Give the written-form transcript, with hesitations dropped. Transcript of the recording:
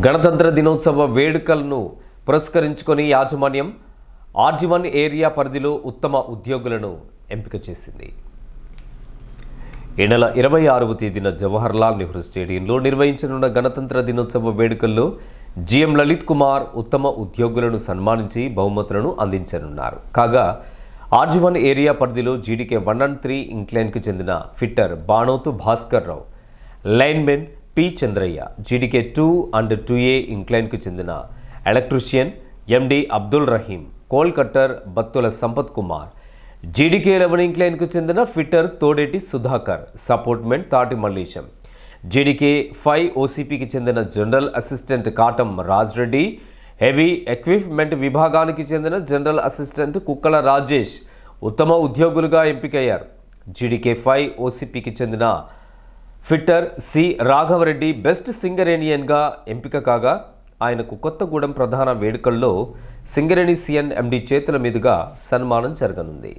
గణతంత్ర దినోత్సవ వేడుకలను పురస్కరించుకొని యాజమాన్యం RG1 ఏరియా పరిధిలో ఉత్తమ ఉద్యోగులను ఎంపిక చేసింది. ఈ నెల 26వ తేదీన జవహర్లాల్ నెహ్రూ స్టేడియంలో నిర్వహించనున్న గణతంత్ర దినోత్సవ వేడుకల్లో GM లలిత్ కుమార్ ఉత్తమ ఉద్యోగులను సన్మానించి బహుమతులను అందించనున్నారు. కాగా RG1 ఏరియా పరిధిలో GDK 1 and 3 ఇంక్లైన్కు చెందిన fitter Banothu Bhaskar Rao, linemen P. Chandraiah, GDK 2 and 2A ఇంక్లైన్కు చెందిన electrician MD Abdul Rahim, coal cutter Battula Sampath Kumar, GDK 11 ఇంక్లైన్కు చెందిన ఫిట్టర్ తోడేటి సుధాకర్, సపోర్ట్మెంట్ తాటి మల్లేశం, GDK 5 OCPకి చెందిన general assistant Katam Raj Reddy, heavy equipment విభాగానికి చెందిన జనరల్ అసిస్టెంట్ కుక్కల రాజేష్ ఉత్తమ ఉద్యోగులుగా ఎంపికయ్యారు. GDK 5 OCPకి చెందిన ఫిట్టర్ C. రాఘవరెడ్డి బెస్ట్ సింగరేనియన్గా ఎంపిక కాగా ఆయనకు కొత్తగూడెం ప్రధాన వేడుకల్లో సింగరేణి CN MD చేతుల మీదుగా సన్మానం జరగనుంది.